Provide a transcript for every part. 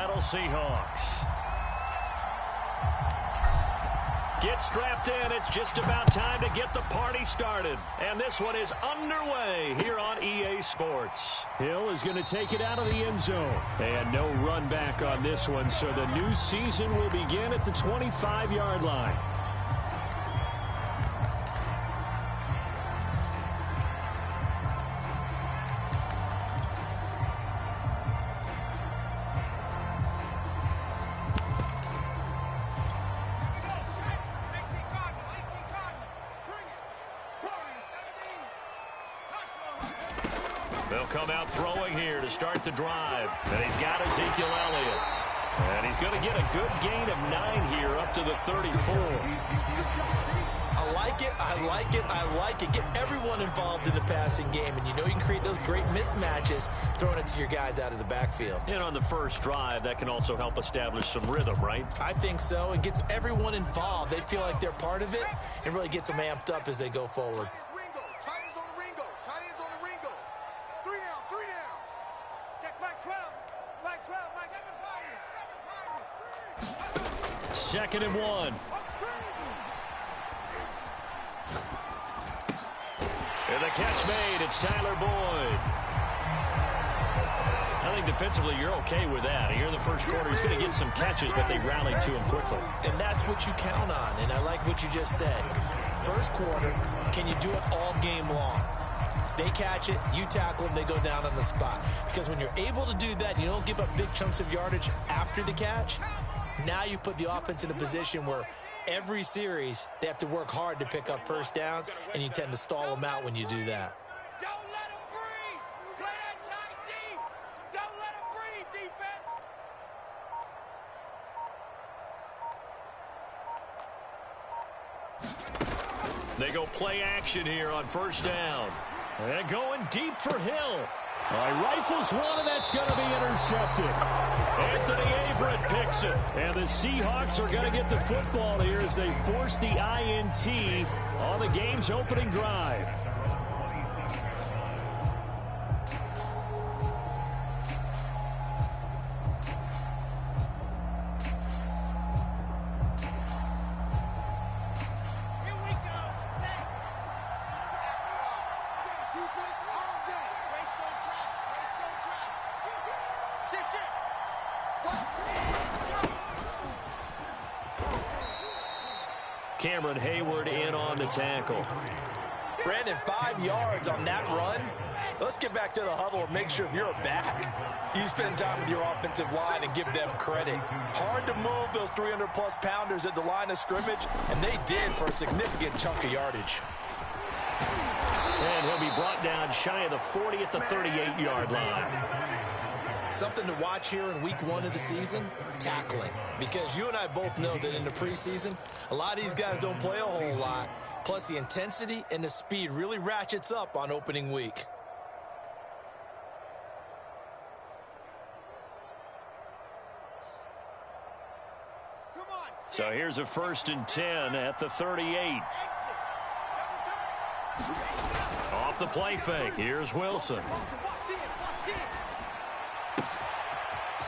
Seattle Seahawks. Get strapped in. It's just about time to get the party started. And this one is underway here on EA Sports. Hill is going to take it out of the end zone. And no run back on this one, so the new season will begin at the 25-yard line. They'll come out throwing here to start the drive. And he's got Ezekiel Elliott. And he's going to get a good gain of 9 here up to the 34. I like it, I like it, I like it. Get everyone involved in the passing game. And you know you can create those great mismatches throwing it to your guys out of the backfield. And on the first drive, that can also help establish some rhythm, right? I think so. And gets everyone involved. They feel like they're part of it and really gets them amped up as they go forward. Second and 1. And the catch made. It's Tyler Boyd. I think defensively you're okay with that. Here in the first quarter, he's going to get some catches, but they rallied to him quickly. And that's what you count on, and I like what you just said. First quarter, can you do it all game long? They catch it, you tackle them, they go down on the spot. Because when you're able to do that, you don't give up big chunks of yardage after the catch. Now you put the offense in a position where every series they have to work hard to pick up first downs, and you tend to stall them out when you do that. Don't let them breathe. Play that tight deep. Don't let them breathe, defense. They go play action here on first down. And going deep for Hill. Rifles one, and that's going to be intercepted. Anthony Averett picks it. And the Seahawks are going to get the football here as they force the INT on the game's opening drive. Cameron Hayward in on the tackle. Brandon, 5 yards on that run. Let's get back to the huddle and make sure if you're back, you spend time with your offensive line and give them credit. Hard to move those 300-plus pounders at the line of scrimmage, and they did for a significant chunk of yardage. And he'll be brought down shy of the 40 at the 38-yard line. Something to watch here in week 1 of the season, tackling. Because you and I both know that in the preseason, a lot of these guys don't play a whole lot. Plus, the intensity and the speed really ratchets up on opening week. So here's a 1st and 10 at the 38. Off the play fake. Here's Wilson.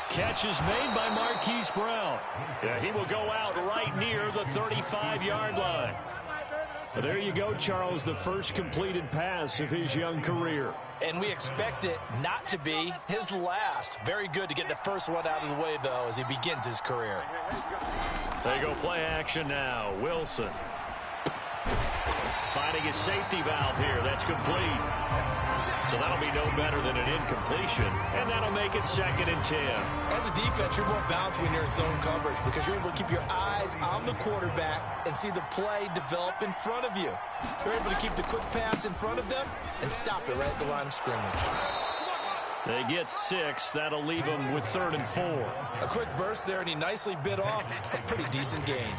Catch is made by Marquise Brown. Yeah, he will go out right near the 35-yard line. Well, there you go, Charles, the first completed pass of his young career. And we expect it not to be his last. Very good to get the first one out of the way, though, as he begins his career. They go play action now. Wilson. Finding his safety valve here. That's complete. So that'll be no better than an incompletion, and that'll make it 2nd and 10. As a defense, you're more balanced when you're in zone coverage because you're able to keep your eyes on the quarterback and see the play develop in front of you. You're able to keep the quick pass in front of them and stop it right at the line of scrimmage. They get 6. That'll leave them with 3rd and 4. A quick burst there, and he nicely bit off a pretty decent gain.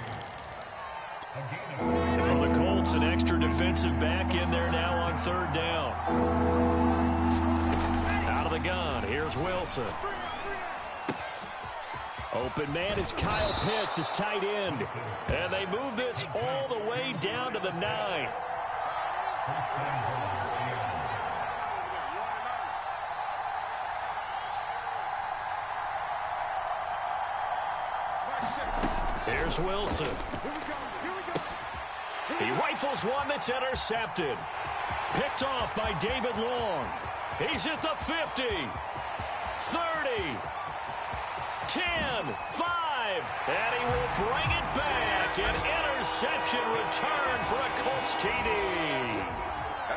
For the Colts, an extra defensive back in there now on 3rd down. Out of the gun, here's Wilson. Open man is Kyle Pitts, his tight end. And they move this all the way down to the 9. Here's Wilson. He rifles one that's intercepted. Picked off by David Long. He's at the 50, 30, 10, 5, and he will bring it back. An interception return for a Colts TD.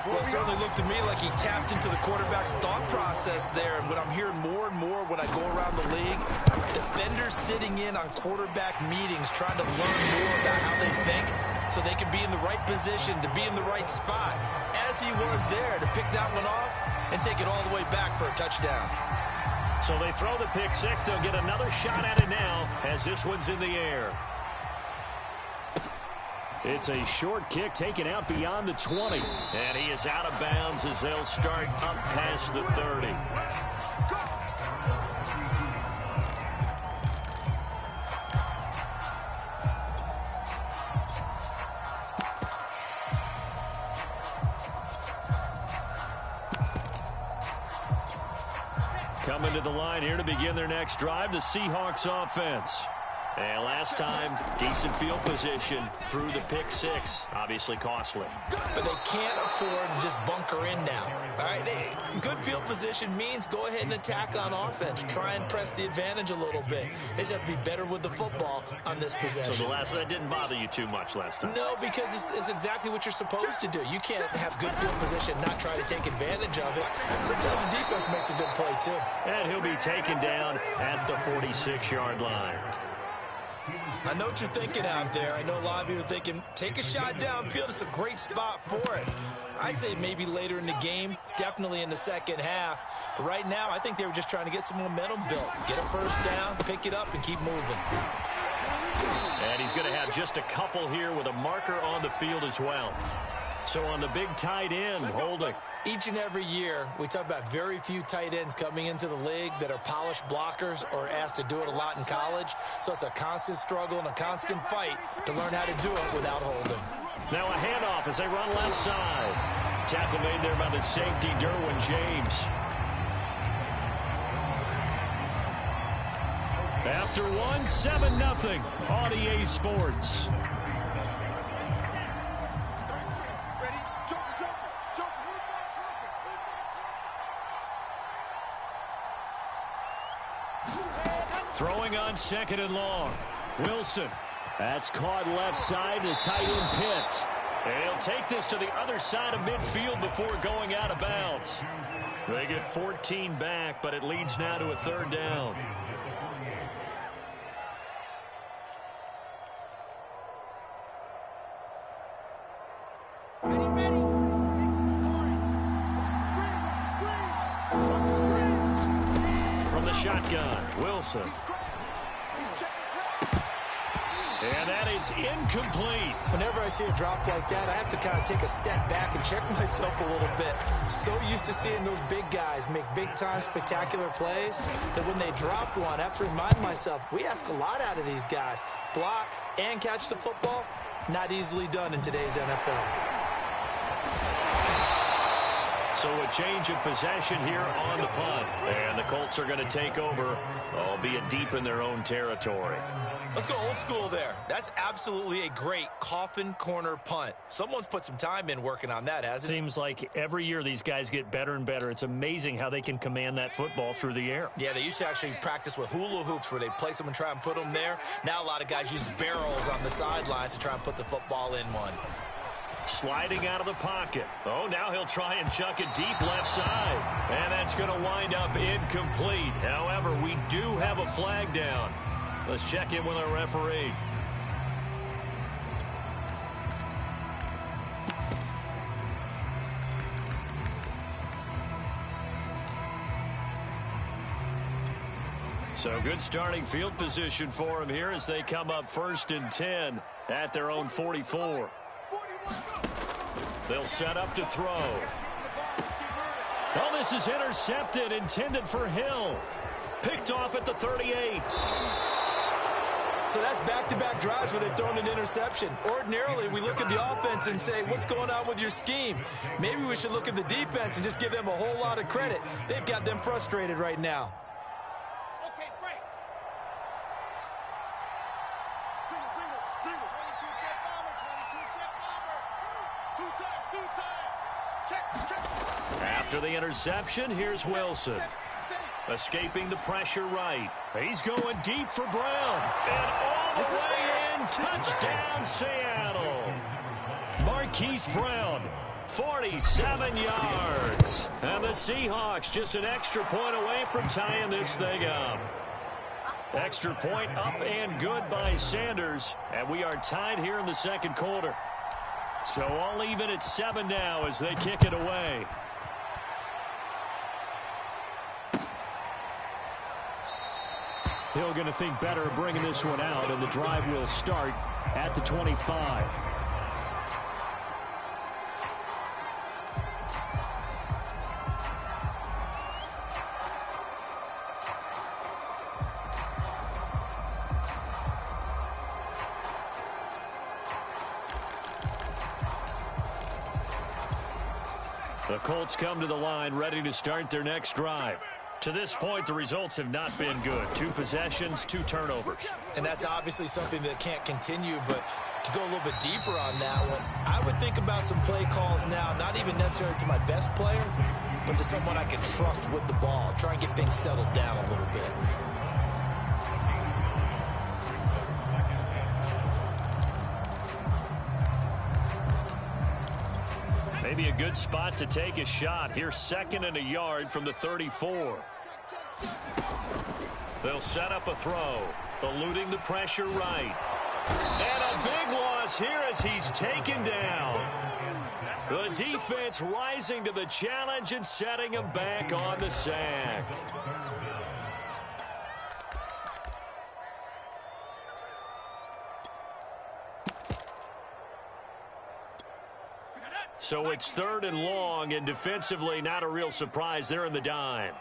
Well, it certainly looked to me like he tapped into the quarterback's thought process there. And what I'm hearing more and more when I go around the league, defenders sitting in on quarterback meetings trying to learn more about how they think so they can be in the right position to be in the right spot, as he was there to pick that one off and take it all the way back for a touchdown. So they throw the pick six. They'll get another shot at it now as this one's in the air. It's a short kick taken out beyond the 20. And he is out of bounds as they'll start up past the 30. Coming to the line here to begin their next drive, the Seahawks offense. And last time, decent field position through the pick six. Obviously costly. But they can't afford to just bunker in now. All right, good field position means go ahead and attack on offense. Try and press the advantage a little bit. They just have to be better with the football on this possession. So that didn't bother you too much last time? No, because it's exactly what you're supposed to do. You can't have good field position and not try to take advantage of it. Sometimes the defense makes a good play, too. And he'll be taken down at the 46-yard line. I know what you're thinking out there. I know a lot of you are thinking, take a shot downfield. It's a great spot for it. I'd say maybe later in the game, definitely in the second half. But right now, I think they were just trying to get some momentum built. Get a first down, pick it up, and keep moving. And he's going to have just a couple here with a marker on the field as well. So on the big tight end, holding. Each and every year, we talk about very few tight ends coming into the league that are polished blockers or asked to do it a lot in college. So it's a constant struggle and a constant fight to learn how to do it without holding. Now a handoff as they run left side. Tackle made there by the safety, Derwin James. After one, 7-0 on EA Sports. Throwing on second and long. Wilson. That's caught left side to tight end Pitts. And he'll take this to the other side of midfield before going out of bounds. They get 14 back, but it leads now to a third down. From the shotgun, Wilson. And that is incomplete. Whenever I see a drop like that, I have to kind of take a step back and check myself a little bit. So used to seeing those big guys make big-time spectacular plays that when they drop one, I have to remind myself, we ask a lot out of these guys. Block and catch the football, not easily done in today's NFL. So a change of possession here on the punt. And the Colts are going to take over, albeit deep in their own territory. Let's go old school there. That's absolutely a great coffin corner punt. Someone's put some time in working on that, hasn't it? Seems like every year these guys get better and better. It's amazing how they can command that football through the air. Yeah, they used to actually practice with hula hoops where they place them and try and put them there. Now a lot of guys use barrels on the sidelines to try and put the football in one. Sliding out of the pocket. Oh, now he'll try and chuck it deep left side. And that's going to wind up incomplete. However, we do have a flag down. Let's check in with our referee. So good starting field position for him here as they come up 1st and 10 at their own 44. They'll set up to throw. Oh, this is intercepted, intended for Hill. Picked off at the 38. So that's back-to-back drives where they've thrown an interception. Ordinarily, we look at the offense and say, what's going on with your scheme? Maybe we should look at the defense and just give them a whole lot of credit. They've got them frustrated right now. Okay, break. After the interception, here's Wilson. Escaping the pressure right. He's going deep for Brown. And all the way in. Touchdown, Seattle. Marquise Brown, 47 yards. And the Seahawks just an extra point away from tying this thing up. Extra point up and good by Sanders. And we are tied here in the second quarter. So all even at 7 now as they kick it away. Hill going to think better of bringing this one out, and the drive will start at the 25. The Colts come to the line ready to start their next drive. To this point, the results have not been good. 2 possessions, 2 turnovers. And that's obviously something that can't continue, but to go a little bit deeper on that one, I would think about some play calls now, not even necessarily to my best player, but to someone I can trust with the ball. Try and get things settled down a little bit. Maybe a good spot to take a shot. Here's 2nd and a yard from the 34. They'll set up a throw. Eluding the pressure right. And a big loss here as he's taken down. The defense rising to the challenge and setting him back on the sack. So it's 3rd and long, and defensively not a real surprise. They're in the dime.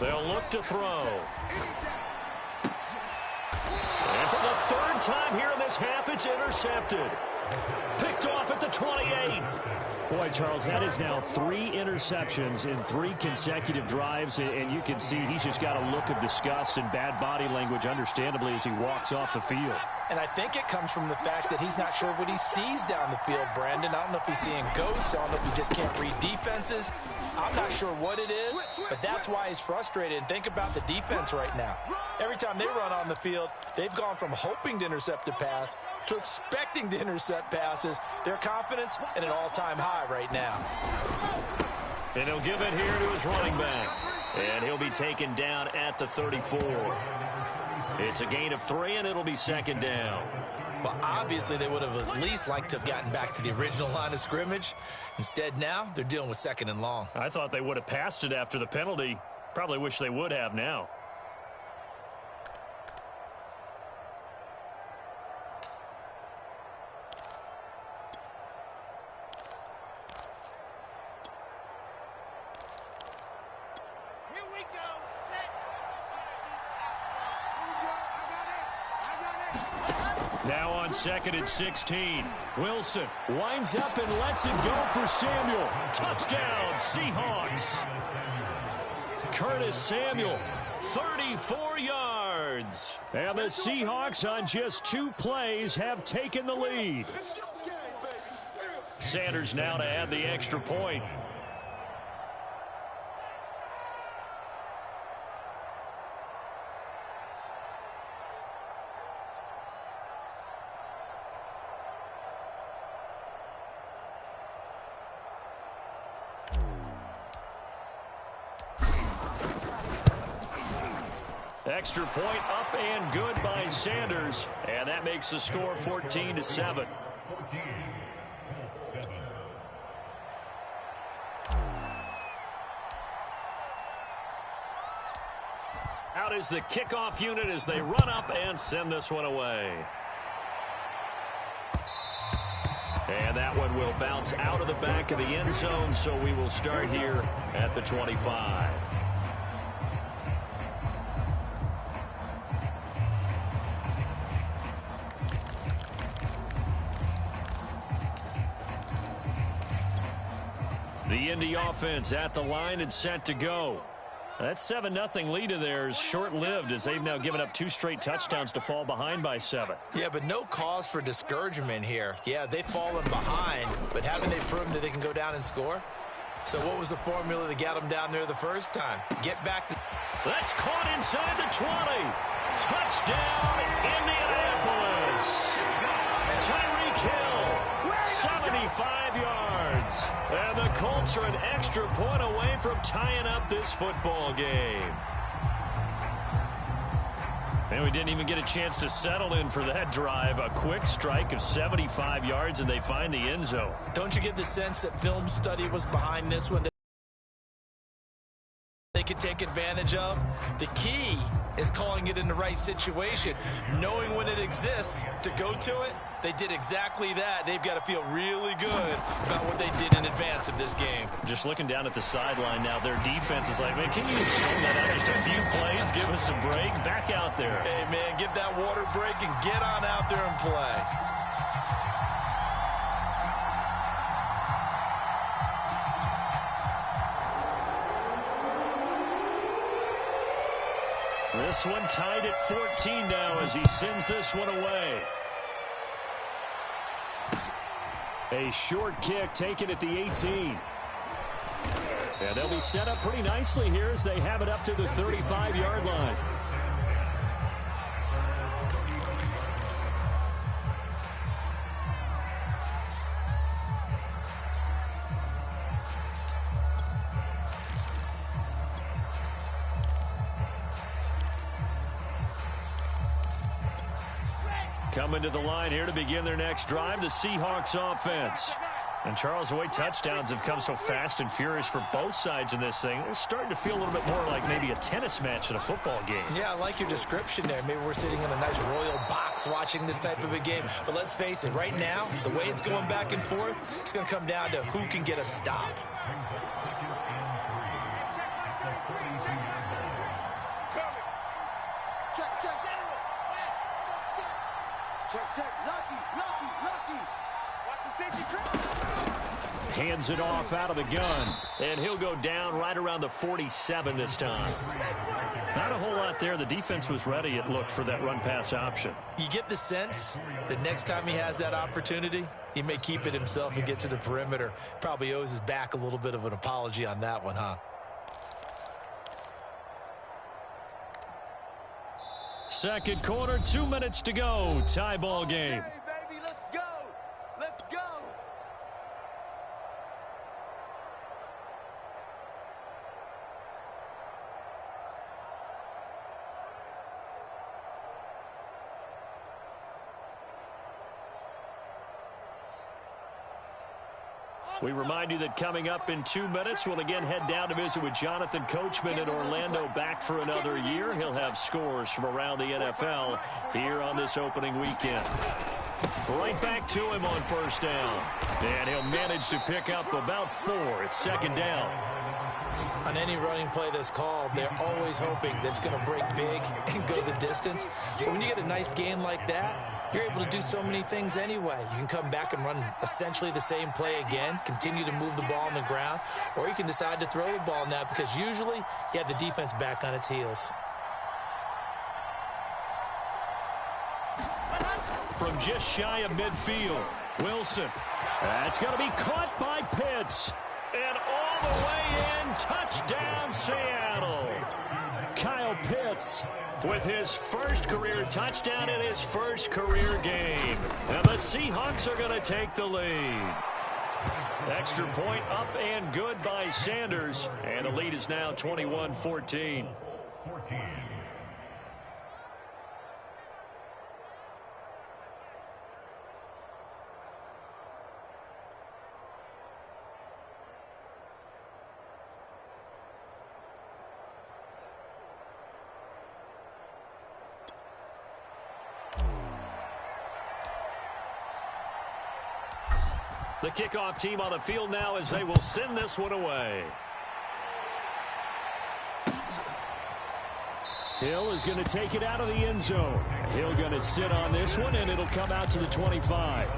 They'll look to throw. And for the 3rd time here in this half, it's intercepted. Picked off at the 28. Boy, Charles, that is now 3 interceptions in 3 consecutive drives, and you can see he's just got a look of disgust and bad body language, understandably, as he walks off the field. And I think it comes from the fact that he's not sure what he sees down the field, Brandon. I don't know if he's seeing ghosts. I don't know if he just can't read defenses. I'm not sure what it is, but that's why he's frustrated. And think about the defense right now. Every time they run on the field, they've gone from hoping to intercept a pass to expecting to intercept passes. Their confidence at an all-time high right now. And he'll give it here to his running back. And he'll be taken down at the 34. It's a gain of 3, and it'll be 2nd down. Well, obviously, they would have at least liked to have gotten back to the original line of scrimmage. Instead, now, they're dealing with 2nd and long. I thought they would have passed it after the penalty. Probably wish they would have now. Now on 2nd and 16. Wilson winds up and lets it go for Samuel. Touchdown, Seahawks. Curtis Samuel, 34 yards. And the Seahawks on just 2 plays have taken the lead. Sanders now to add the extra point. Extra point up and good by Sanders. And that makes the score 14-7. Out is the kickoff unit as they run up and send this one away. And that one will bounce out of the back of the end zone, so we will start here at the 25. The Indy offense at the line and set to go. That 7-0 lead of theirs short-lived as they've now given up 2 straight touchdowns to fall behind by 7. Yeah, but no cause for discouragement here. Yeah, they've fallen behind, but haven't they proven that they can go down and score? So what was the formula that got them down there the first time? Get back to... That's caught inside the 20. Touchdown, Indianapolis. Tyreek Hill, 75 yards. And the Colts are an extra point away from tying up this football game. And we didn't even get a chance to settle in for that drive. A quick strike of 75 yards, and they find the end zone. Don't you get the sense that film study was behind this one? They could take advantage of. The key is calling it in the right situation, knowing when it exists to go to it. They did exactly that. They've got to feel really good about what they did in advance of this game. Just looking down at the sideline now, their defense is like, man, can you extend that out just a few plays? Give us a break. Back out there. Hey, man, give that water break and get on out there and play. This one tied at 14 now as he sends this one away. A short kick taken at the 18. And they'll be set up pretty nicely here as they have it up to the 35-yard line. Coming to the line here to begin their next drive, the Seahawks offense. And Charles, the way touchdowns have come so fast and furious for both sides in this thing, it's starting to feel a little bit more like maybe a tennis match in a football game. Yeah, I like your description there. Maybe we're sitting in a nice royal box watching this type of a game. But let's face it, right now, the way it's going back and forth, it's going to come down to who can get a stop. Check. Lucky. Watch the safety crowd. Hands it off out of the gun. And he'll go down right around the 47 this time. Not a whole lot there. The defense was ready, it looked, for that run-pass option. You get the sense that next time he has that opportunity, he may keep it himself and get to the perimeter. Probably owes his back a little bit of an apology on that one, huh? Second quarter, 2 minutes to go. Tie ball game. Hey, baby, let's go. Let's go. We remind you that coming up in 2 minutes, we'll again head down to visit with Jonathan Coachman in Orlando, back for another year. He'll have scores from around the NFL here on this opening weekend. Right back to him on first down. And he'll manage to pick up about 4 at second down. On any running play that's called, they're always hoping that it's going to break big and go the distance. But when you get a nice game like that, you're able to do so many things anyway. You can come back and run essentially the same play again, continue to move the ball on the ground, or you can decide to throw the ball now because usually you have the defense back on its heels. From just shy of midfield, Wilson. That's going to be caught by Pitts. And all the way in, touchdown Seattle. Kyle Pitts with his first career touchdown in his first career game. And the Seahawks are going to take the lead. Extra point up and good by Sanders. And the lead is now 21-14. The kickoff team on the field now as they will send this one away. Hill is going to take it out of the end zone. Hill going to sit on this one, and it'll come out to the 25.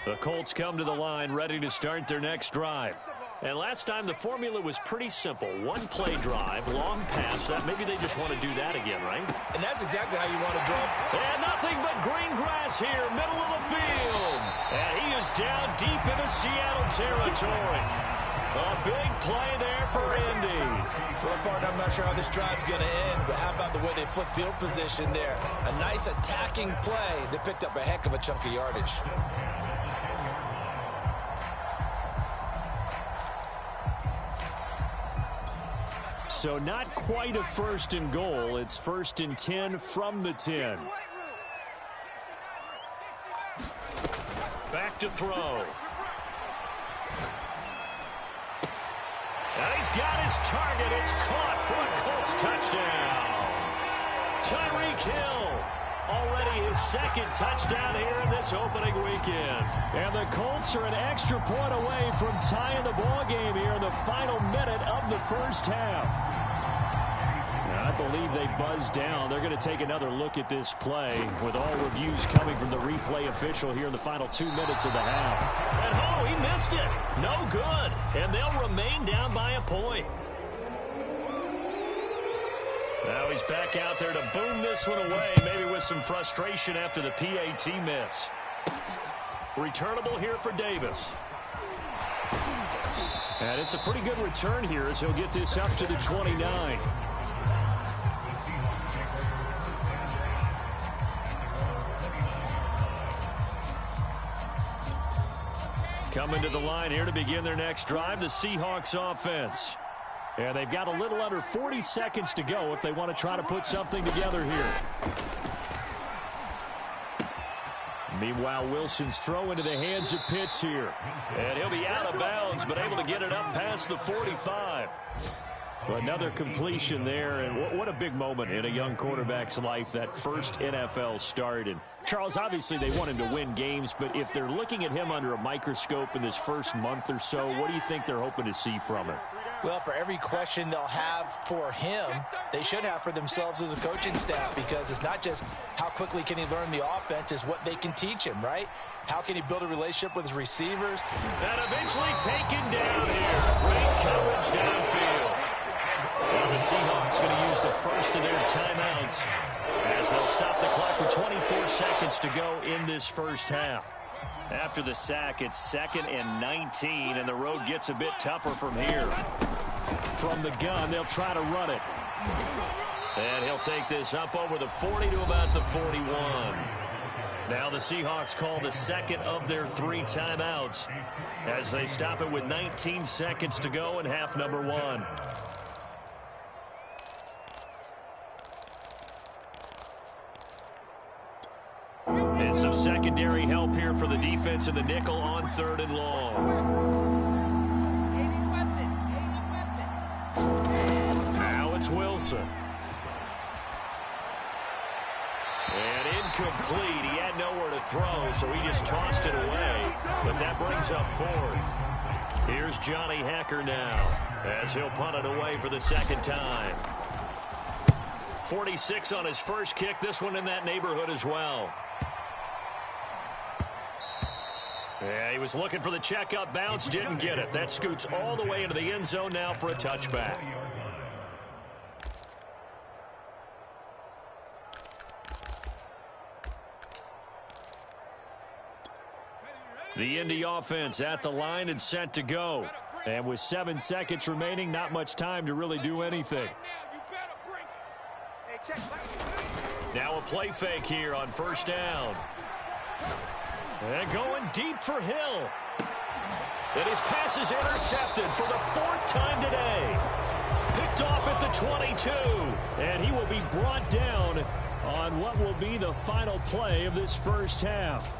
The Colts come to the line ready to start their next drive. And last time the formula was pretty simple. One play drive, long pass. That maybe they just want to do that again, right? And that's exactly how you want to draw. And nothing but green grass here, middle of the field. And he is down deep into Seattle territory. A big play there for Indy. Well, partner, I'm not sure how this drive's going to end, but how about the way they flip field position there? A nice attacking play. They picked up a heck of a chunk of yardage. So not quite a 1st and goal. It's 1st and 10 from the 10. Back to throw. And he's got his target. It's caught for a Colts touchdown. Tyreek Hill, already his 2nd touchdown here in this opening weekend. And the Colts are an extra point away from tying the ball game here in the final minute of the first half. I believe they buzzed down. They're going to take another look at this play with all reviews coming from the replay official here in the final 2 minutes of the half. And oh, he missed it. No good. And they'll remain down by a point. Now he's back out there to boom this one away, maybe with some frustration after the PAT miss. Returnable here for Davis. And it's a pretty good return here as he'll get this up to the 29. Coming to the line here to begin their next drive, the Seahawks offense. And they've got a little under 40 seconds to go if they want to try to put something together here. Meanwhile, Wilson's throw into the hands of Pitts here. And he'll be out of bounds, but able to get it up past the 45. Another completion there, and what a big moment in a young quarterback's life, that first NFL start. And Charles, obviously they want him to win games, but if they're looking at him under a microscope in this first month or so, what do you think they're hoping to see from him? Well, for every question they'll have for him, they should have for themselves as a coaching staff, because it's not just how quickly can he learn the offense, it's what they can teach him, right? How can he build a relationship with his receivers? And eventually taken down here. Great coverage downfield. Well, the Seahawks going to use the first of their timeouts as they'll stop the clock with 24 seconds to go in this first half. After the sack, it's 2nd and 19, and the road gets a bit tougher from here. From the gun, they'll try to run it. And he'll take this up over the 40 to about the 41. Now the Seahawks call the 2nd of their 3 timeouts as they stop it with 19 seconds to go in half number 1. And some secondary help here for the defense in the nickel on 3rd and long. Now it's Wilson. And incomplete. He had nowhere to throw, so he just tossed it away. But that brings up 4th. Here's Johnny Hacker now as he'll punt it away for the 2nd time. 46 on his first kick. This one in that neighborhood as well. Yeah, he was looking for the checkup bounce, didn't get it. That scoots all the way into the end zone now for a touchback. The Indy offense at the line and set to go. And with 7 seconds remaining, not much time to really do anything. Now a play fake here on 1st down. And going deep for Hill. And his pass is intercepted for the 4th time today. Picked off at the 22. And he will be brought down on what will be the final play of this first half.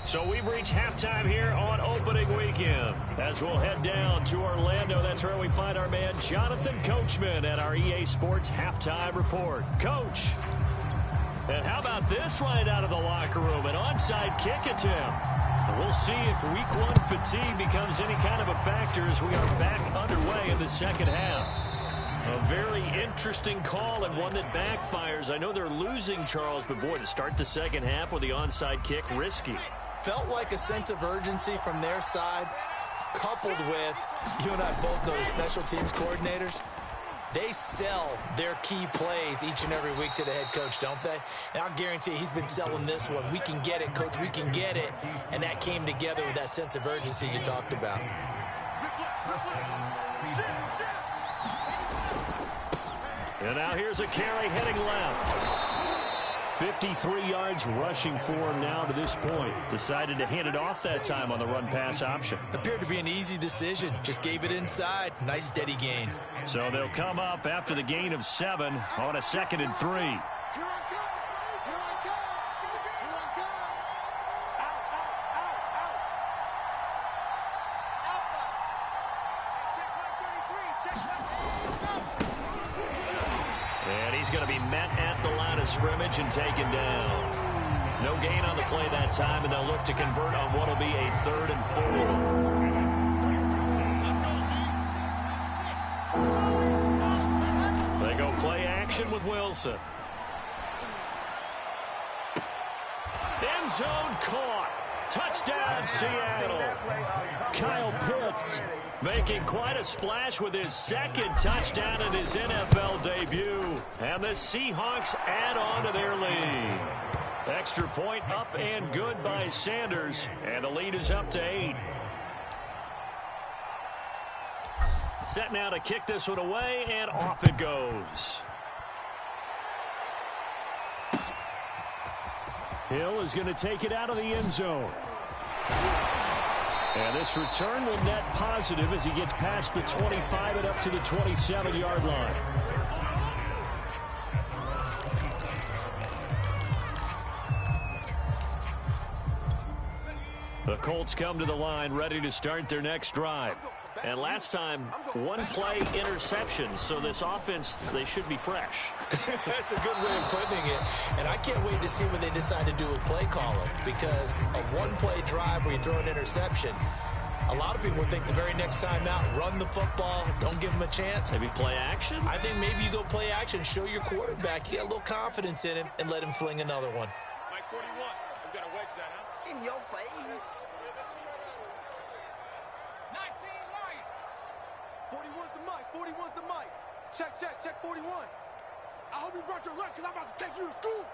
So we've reached halftime here on opening weekend. As we'll head down to Orlando, that's where we find our man Jonathan Coachman at our EA Sports Halftime Report. Coach. And how about this right out of the locker room? An onside kick attempt. And we'll see if week 1 fatigue becomes any kind of a factor as we are back underway in the second half. A very interesting call and one that backfires. I know they're losing, Charles, but boy, to start the second half with the onside kick, risky. felt like a sense of urgency from their side, coupled with, you and I both know the special teams coordinators, they sell their key plays each and every week to the head coach, don't they? And I'll guarantee he's been selling this one. We can get it, coach, we can get it. And that came together with that sense of urgency you talked about. And now here's a carry heading left. 53 yards rushing for him now to this point. Decided to hand it off that time on the run-pass option. Appeared to be an easy decision. Just gave it inside. Nice steady gain. So they'll come up after the gain of 7 on a 2nd and 3. He's going to be met at the line of scrimmage and taken down. No gain on the play that time, and they'll look to convert on what will be a 3rd and 4. They go play action with Wilson. End zone caught. Touchdown, Seattle. Kyle Pitts making quite a splash with his 2nd touchdown in his NFL debut. And the Seahawks add on to their lead. Extra point up and good by Sanders. And the lead is up to 8. Set now to kick this one away, and off it goes. Hill is going to take it out of the end zone. And this return will net positive as he gets past the 25 and up to the 27-yard line. The Colts come to the line ready to start their next drive. And last time, 1 play interception, so this offense, they should be fresh. That's a good way of putting it. And I can't wait to see what they decide to do with play calling, because a 1-play drive where you throw an interception, a lot of people think the very next time out, run the football, don't give them a chance. Maybe play action? I think maybe you go play action, show your quarterback, you got a little confidence in him, and let him fling another one. Mike 41, we've got to wedge that, huh? In your face. 41's the mic, 41's the mic. Check, 41. I hope you brought your lunch because I'm about to take you to school.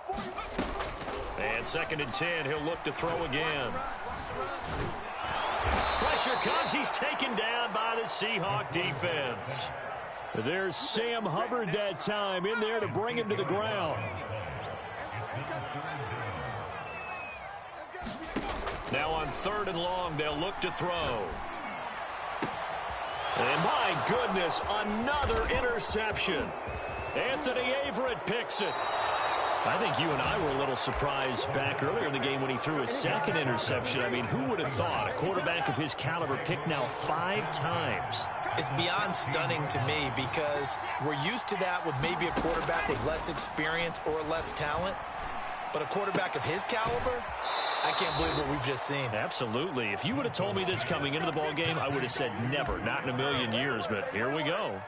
41. And 2nd and 10, he'll look to throw again. Pressure comes, he's taken down by the Seahawk defense. There's Sam Hubbard that time in there to bring him to the ground. Now on 3rd and long, they'll look to throw. And my goodness, another interception. Anthony Averett picks it. I think you and I were a little surprised back earlier in the game when he threw his 2nd interception. I mean, who would have thought a quarterback of his caliber picked now 5 times? It's beyond stunning to me because we're used to that with maybe a quarterback with less experience or less talent. But a quarterback of his caliber, I can't believe what we've just seen. Absolutely. If you would have told me this coming into the ball game, I would have said never, not in a million years, but here we go.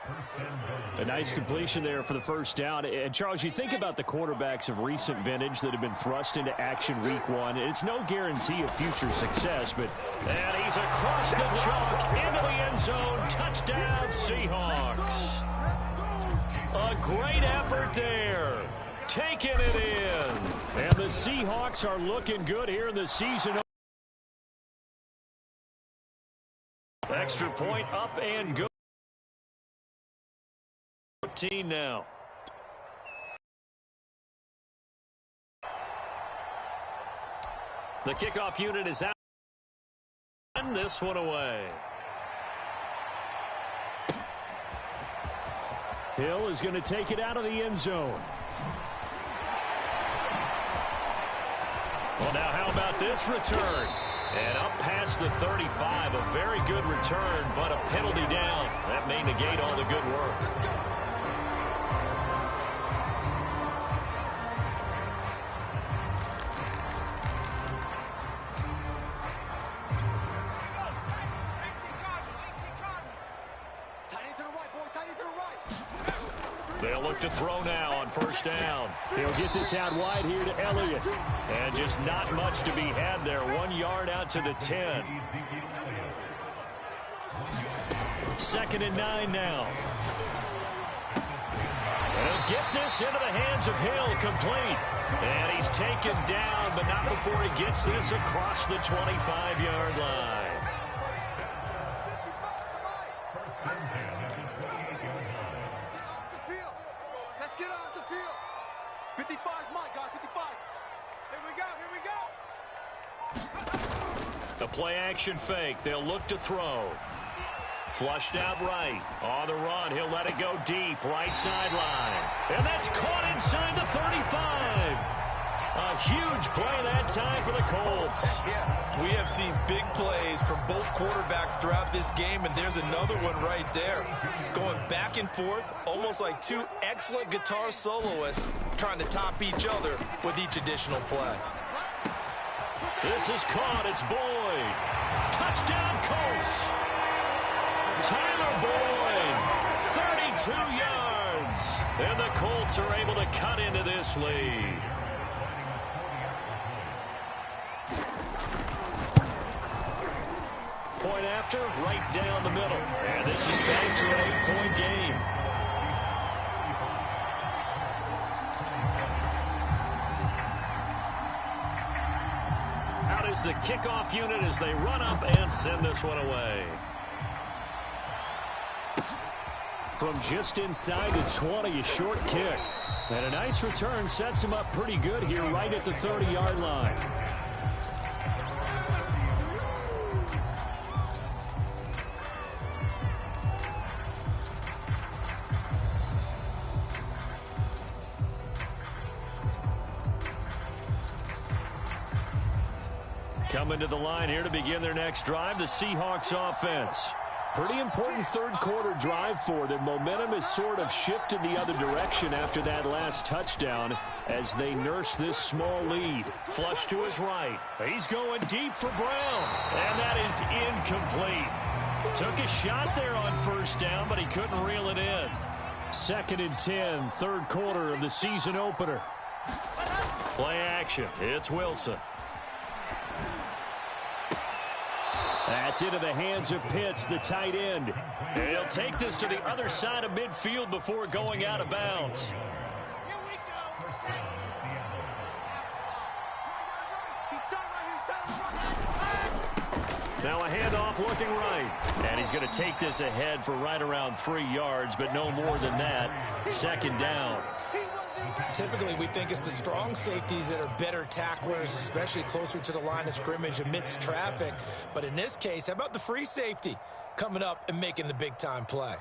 A nice completion there for the first down. And, Charles, you think about the quarterbacks of recent vintage that have been thrust into action week 1. It's no guarantee of future success, but... And he's across the chalk into the end zone. Touchdown, Seahawks. A great effort there. Taking it in. And the Seahawks are looking good here in the season. Extra point up and good. 15 now. The kickoff unit is out. And this one away. Hill is going to take it out of the end zone. Well, now how about this return? And up past the 35, a very good return, but a penalty down. That may negate all the good work. Tight end to the right, boy. Tight end to the right. They'll look to throw now on first down. He'll get this out wide here to Elliott. And just not much to be had there. 1 yard out to the 10. 2nd and 9 now. He'll get this into the hands of Hill, complete. And he's taken down, but not before he gets this across the 25-yard line. Let's get off the field. 55's mine, guys, 55. Here we go. The play action fake. They'll look to throw. Flushed out right. On the run, he'll let it go deep. Right sideline. And that's caught inside the 35. A huge play that time for the Colts. We have seen big plays from both quarterbacks throughout this game, and there's another one right there. Going back and forth, almost like two excellent guitar soloists trying to top each other with each additional play. This is caught. It's Boyd. Touchdown, Colts. Tyler Boyd, 32 yards. And the Colts are able to cut into this lead. Point after, right down the middle. And this is back to an 8-point game. Out is the kickoff unit as they run up and send this one away. From just inside the 20, a short kick. And a nice return sets him up pretty good here right at the 30-yard line. Coming to the line here to begin their next drive, the Seahawks offense. Pretty important third quarter drive for them. Momentum has sort of shifted the other direction after that last touchdown as they nurse this small lead. Flush to his right. He's going deep for Brown. And that is incomplete. Took a shot there on first down, but he couldn't reel it in. 2nd and 10, third quarter of the season opener. Play action. It's Wilson. That's into the hands of Pitts, the tight end. And he'll take this to the other side of midfield before going out of bounds. Now a handoff looking right. And he's going to take this ahead for right around 3 yards, but no more than that. 2nd down. Typically, we think it's the strong safeties that are better tacklers, especially closer to the line of scrimmage amidst traffic. But in this case, how about the free safety coming up and making the big-time play?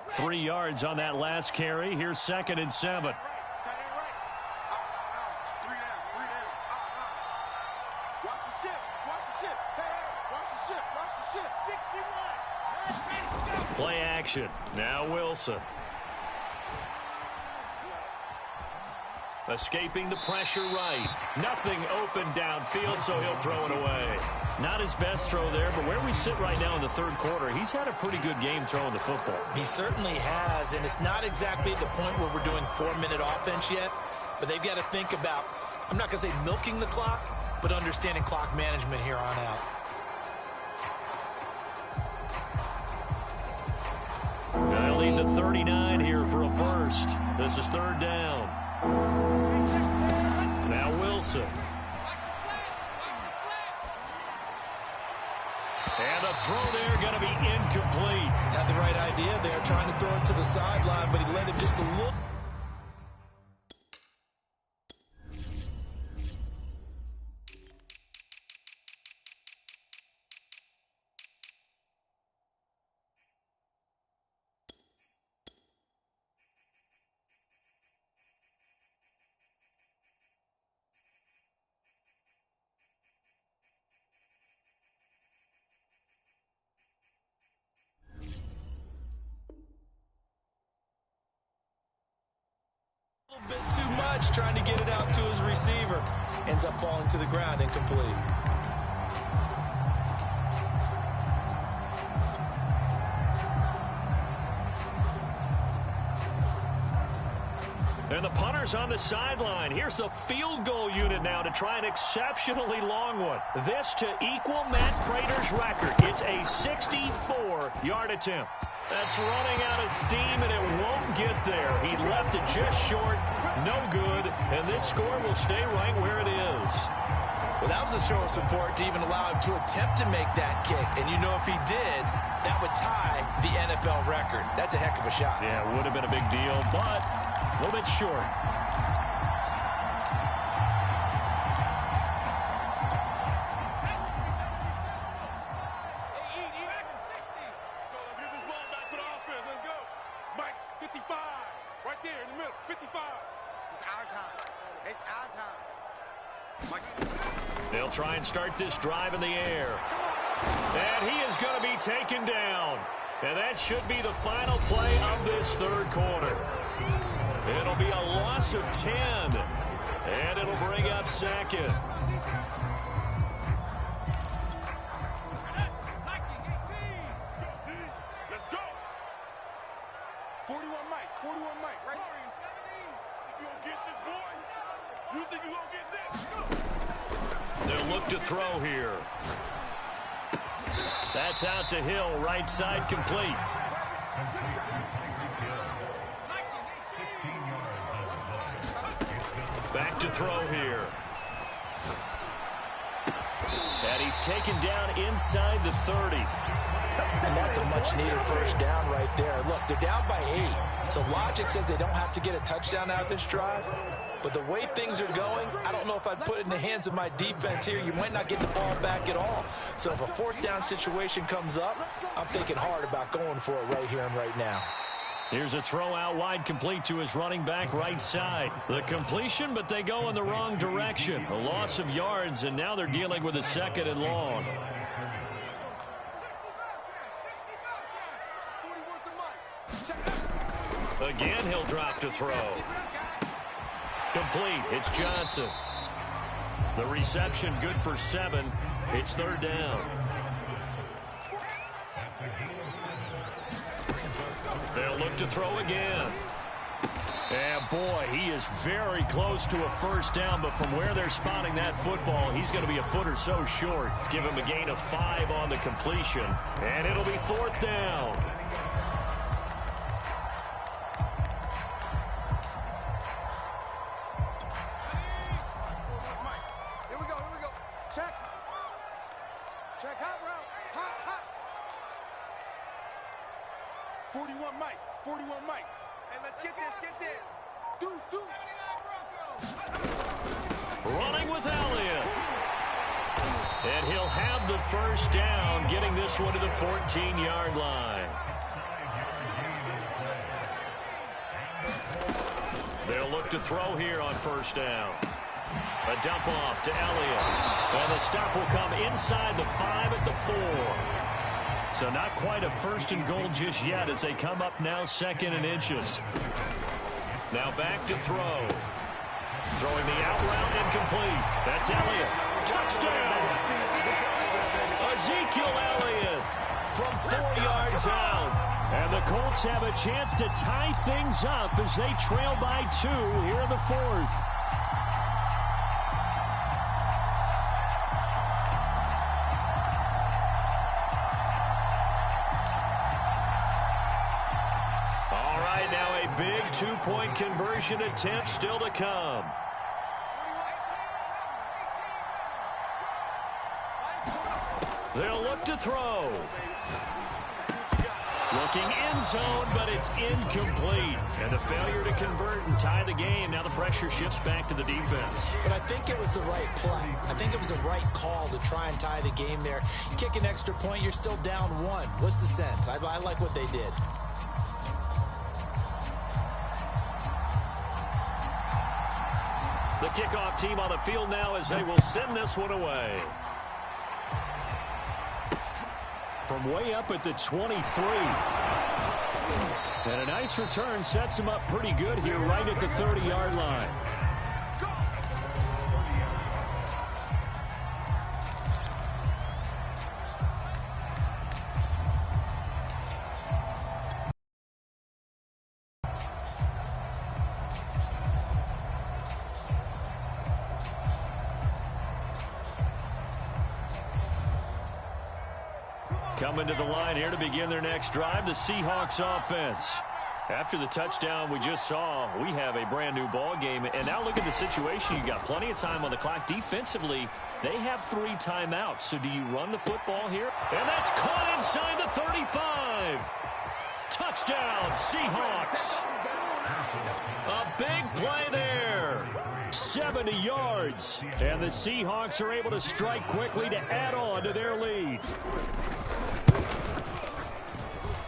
Three yards on that last carry. Here's 2nd and 7. Play action. Now Wilson. Escaping the pressure right. Nothing open downfield, so he'll throw it away. Not his best throw there, but where we sit right now in the third quarter, he's had a pretty good game throwing the football. He certainly has, and it's not exactly at the point where we're doing 4-minute offense yet, but they've got to think about, I'm not going to say milking the clock, but understanding clock management here on out. They'll lead the 39 here for a first. This is 3rd down. Now Wilson. And the throw there going to be incomplete. Had the right idea there, trying to throw it to the sideline, but he led him just a little. Bit too much, trying to get it out to his receiver. Ends up falling to the ground, incomplete. And the punter's on the sideline. Here's the field goal unit now to try an exceptionally long one. This to equal Matt Prater's record. It's a 64-yard attempt. That's running out of steam, and it won't get there. He left it just short. No good. And this score will stay right where it is. Well, that was a show of support to even allow him to attempt to make that kick. And you know if he did, that would tie the NFL record. That's a heck of a shot. Yeah, it would have been a big deal, but a little bit short. They'll try and start this drive in the air. And he is going to be taken down. And that should be the final play of this third quarter. It'll be a loss of 10. And it'll bring up second. Let's go. 41 Mike, 41 Mike, right? You gonna get this, boy? You think you gonna get this? They'll look to throw here. That's out to Hill, right side complete. Back to throw here. And he's taken down inside the 30. And that's a much-needed first down right there. Look, they're down by 8. So logic says they don't have to get a touchdown out of this drive. But the way things are going, I don't know if I'd put it in the hands of my defense here. You might not get the ball back at all. So if a fourth down situation comes up, I'm thinking hard about going for it right here and right now. Here's a throw out wide, complete to his running back right side. The completion, but they go in the wrong direction. A loss of yards, and now they're dealing with a second and long. Again, he'll drop to throw. Complete. It's Johnson. The reception good for 7. It's third down. They'll look to throw again. And boy, he is very close to a first down, but from where they're spotting that football, he's going to be a foot or so short. Give him a gain of 5 on the completion. And it'll be fourth down. Check, hot route, hot. 41 Mike, 41 Mike. And let's get this. Deuce. Running with Elliott. And he'll have the first down, getting this one to the 14-yard line. They'll look to throw here on first down. A dump off to Elliott. And the stop will come inside the 5 at the 4. So not quite a first and goal just yet as they come up now second and inches. Now back to throw. Throwing the out route incomplete. That's Elliott. Touchdown! Ezekiel Elliott from 4 yards out. And the Colts have a chance to tie things up as they trail by 2 here in the 4th. Big two-point conversion attempt still to come. They'll look to throw. Looking end zone, but it's incomplete. And a failure to convert and tie the game. Now the pressure shifts back to the defense. But I think it was the right play. I think it was the right call to try and tie the game there. Kick an extra point, you're still down 1. What's the sense? I like what they did. The kickoff team on the field now as they will send this one away. From way up at the 23. And a nice return sets him up pretty good here right at the 30-yard line. Coming to the line here to begin their next drive, the Seahawks offense. After the touchdown we just saw, we have a brand new ball game. And now look at the situation. You got plenty of time on the clock. Defensively, they have 3 timeouts. So do you run the football here? And that's caught inside the 35. Touchdown, Seahawks. A big play there. 70 yards. And the Seahawks are able to strike quickly to add on to their lead.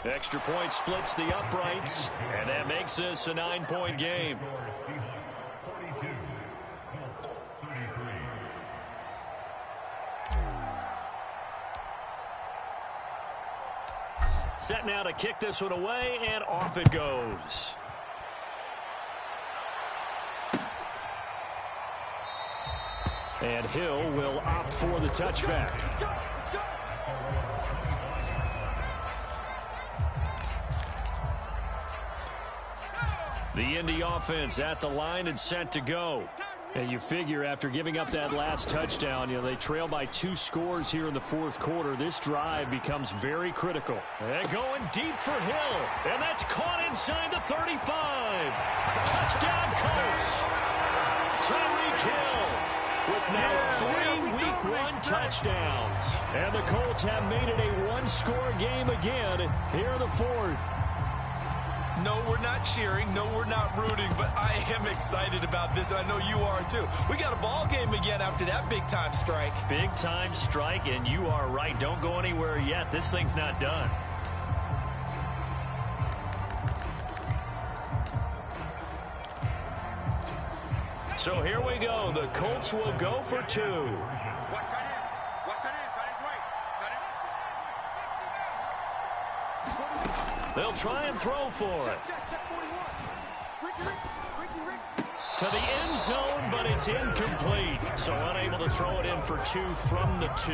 Extra point splits the uprights, and that makes this a 9-point game. Set now to kick this one away, and off it goes. And Hill will opt for the touchback. The Indy offense at the line and set to go. And you figure after giving up that last touchdown, they trail by 2 scores here in the fourth quarter. This drive becomes very critical. And going deep for Hill. And that's caught inside the 35. Touchdown, Colts. Tyreek Hill with now 3 Week 1 touchdowns. And the Colts have made it a 1-score game again here in the fourth. No, we're not cheering. No, we're not rooting. But I am excited about this, and I know you are too. We got a ball game again after that big-time strike. Big-time strike, and you are right. Don't go anywhere yet. This thing's not done. So here we go. The Colts will go for 2. They'll try and throw for it. To the end zone, but it's incomplete. So unable to throw it in for 2 from the 2.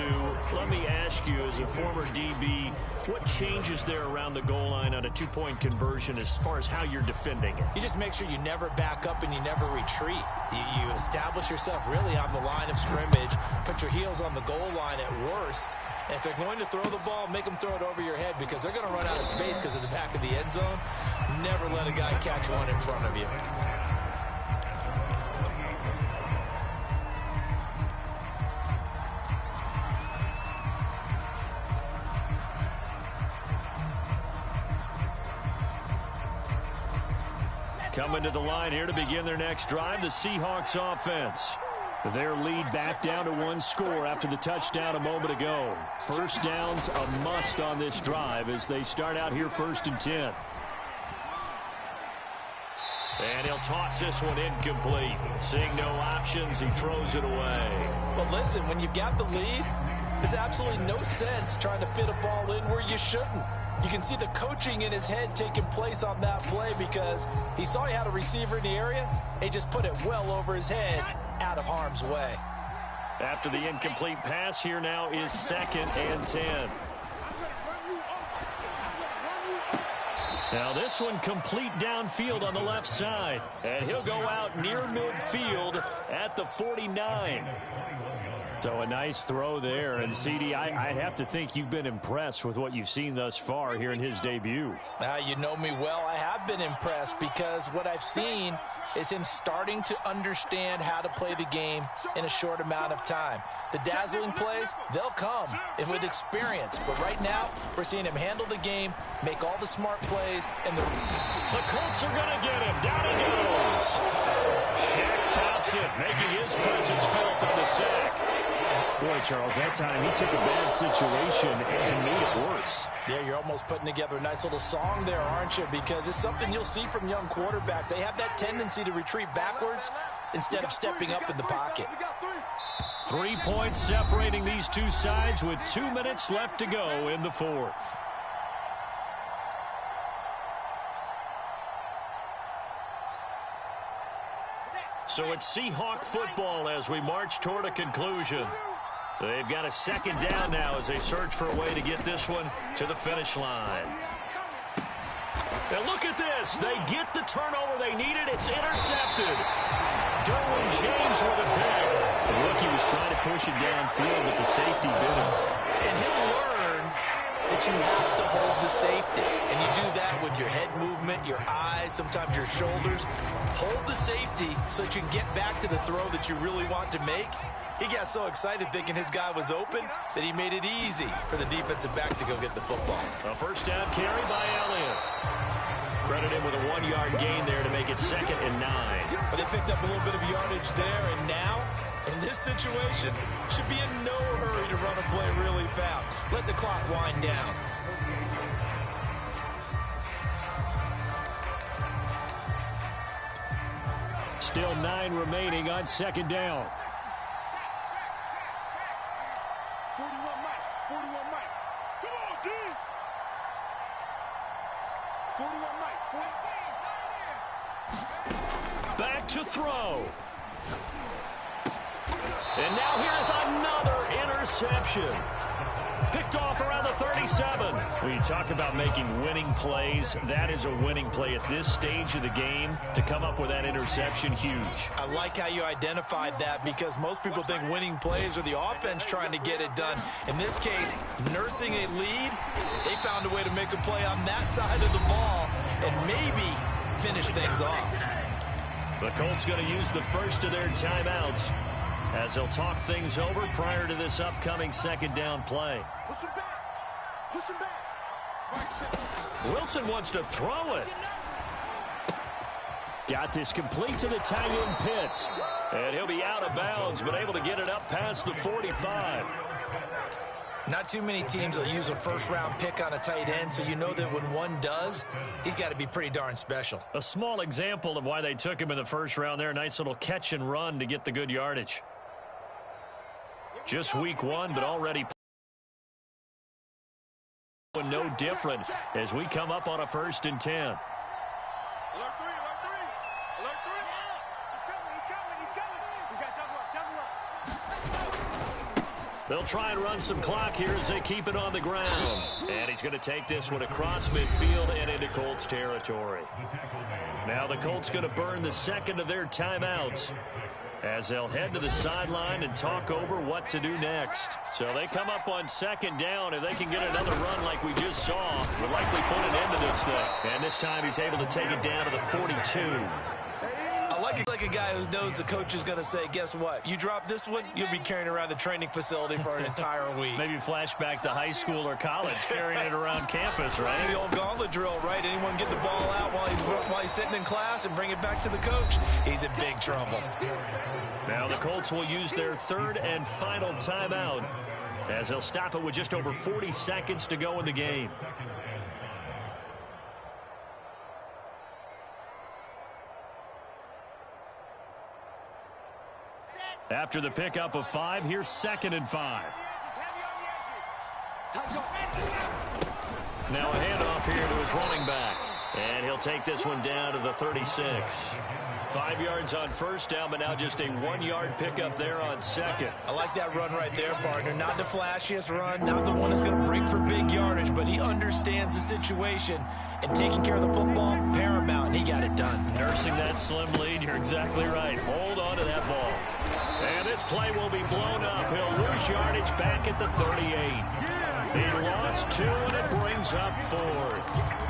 Let me ask you, as a former DB, what changes there around the goal line on a 2-point conversion as far as how you're defending it? You just make sure you never back up and you never retreat. You establish yourself really on the line of scrimmage, put your heels on the goal line at worst. And if they're going to throw the ball, make them throw it over your head because they're going to run out of space because of the back of the end zone. Never let a guy catch one in front of you. Coming to the line here to begin their next drive, the Seahawks offense. Their lead back down to 1 score after the touchdown a moment ago. First down's a must on this drive as they start out here 1st and 10. And he'll toss this one incomplete. Seeing no options, he throws it away. Well, listen, when you've got the lead, there's absolutely no sense trying to fit a ball in where you shouldn't. You can see the coaching in his head taking place on that play because he saw he had a receiver in the area. He just put it well over his head, out of harm's way. After the incomplete pass, here now is 2nd and 10. Now this one complete downfield on the left side. And he'll go out near midfield at the 49. So a nice throw there. And, CD, I have to think you've been impressed with what you've seen thus far here in his debut. Now, you know me well. I have been impressed because what I've seen is him starting to understand how to play the game in a short amount of time. The dazzling plays, they'll come and with experience. But right now, we're seeing him handle the game, make all the smart plays, and the Colts are going to get him. Down he goes. Shaq Thompson making his presence felt on the sack. Boy, Charles, that time he took a bad situation and made it worse. Yeah, you're almost putting together a nice little song there, aren't you? Because it's something you'll see from young quarterbacks. They have that tendency to retreat backwards instead of stepping up in the pocket. 3 points separating these two sides with 2 minutes left to go in the fourth. So it's Seahawk football as we march toward a conclusion. They've got a 2nd down now as they search for a way to get this one to the finish line. And look at this. They get the turnover they needed. It's intercepted. Derwin James with a pick. The rookie was trying to push it downfield, but the safety bit him. And he'll learn that you have to hold the safety. And you do that with your head movement, your eyes, sometimes your shoulders. Hold the safety so that you can get back to the throw that you really want to make. He got so excited thinking his guy was open that he made it easy for the defensive back to go get the football. A first down carry by Elliott. Credit him with a 1-yard gain there to make it 2nd and 9. But they picked up a little bit of yardage there, and now, in this situation, should be in no hurry to run a play really fast. Let the clock wind down. Still 9 remaining on 2nd down. 41 Mike. 41 Mike. Come on, D. 41 Mike. 14. Back to throw. And now here's another interception. Picked off around the 37. When you talk about making winning plays, that is a winning play at this stage of the game. To come up with that interception, huge. I like how you identified that because most people think winning plays are the offense trying to get it done. In this case, nursing a lead, they found a way to make a play on that side of the ball and maybe finish things off. The Colts going to use the first of their timeouts as they'll talk things over prior to this upcoming 2nd down play. Push him back. Push him back. Wilson wants to throw it. Got this complete to the tight end Pitts. And he'll be out of bounds, but able to get it up past the 45. Not too many teams will use a first-round pick on a tight end, so you know that when one does, he's got to be pretty darn special. A small example of why they took him in the first round there. Nice little catch and run to get the good yardage. Just week 1, but already no different as we come up on a 1st and 10. Alert 3. Alert 3. He's coming. We got double up. They'll try and run some clock here as they keep it on the ground. And he's going to take this one across midfield and into Colts territory. Now the Colts going to burn the 2nd of their timeouts as they'll head to the sideline and talk over what to do next. So they come up on 2nd down. If they can get another run like we just saw, would likely put an end to this thing. And this time he's able to take it down to the 42. I like a guy who knows the coach is going to say, guess what? You drop this one, you'll be carrying around the training facility for an entire week. Maybe flashback to high school or college, carrying it around campus, right? The old gauntlet drill, right? Anyone get the ball out while he's sitting in class and bring it back to the coach? He's in big trouble. Now the Colts will use their 3rd and final timeout as they'll stop it with just over 40 seconds to go in the game. After the pickup of 5, here's 2nd and 5. Now a handoff here to his running back. And he'll take this one down to the 36. 5 yards on 1st down, but now just a 1-yard pickup there on 2nd. I like that run right there, partner. Not the flashiest run, not the one that's going to break for big yardage, but he understands the situation, and taking care of the football, paramount, and he got it done. Nursing that slim lead, you're exactly right. Hold on to that ball. And this play will be blown up. He'll lose yardage back at the 38. He lost 2, and it brings up 4th.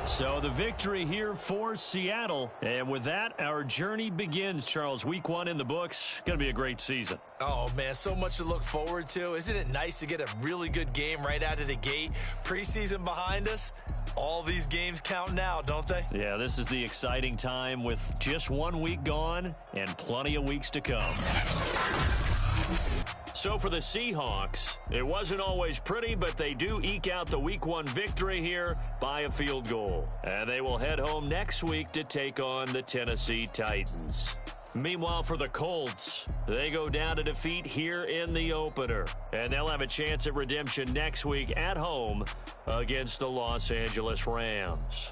So the victory here for Seattle. And with that, our journey begins, Charles. Week 1 in the books. Going to be a great season. Oh, man, so much to look forward to. Isn't it nice to get a really good game right out of the gate? Preseason behind us. All these games count now, don't they? Yeah, this is the exciting time with just 1 week gone and plenty of weeks to come. So for the Seahawks, it wasn't always pretty, but they do eke out the Week 1 victory here by a field goal. And they will head home next week to take on the Tennessee Titans. Meanwhile, for the Colts, they go down to defeat here in the opener. And they'll have a chance at redemption next week at home against the Los Angeles Rams.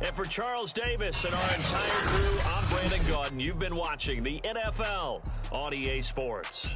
And for Charles Davis and our entire crew, I'm Brandon Gaudin. You've been watching the NFL on EA Sports.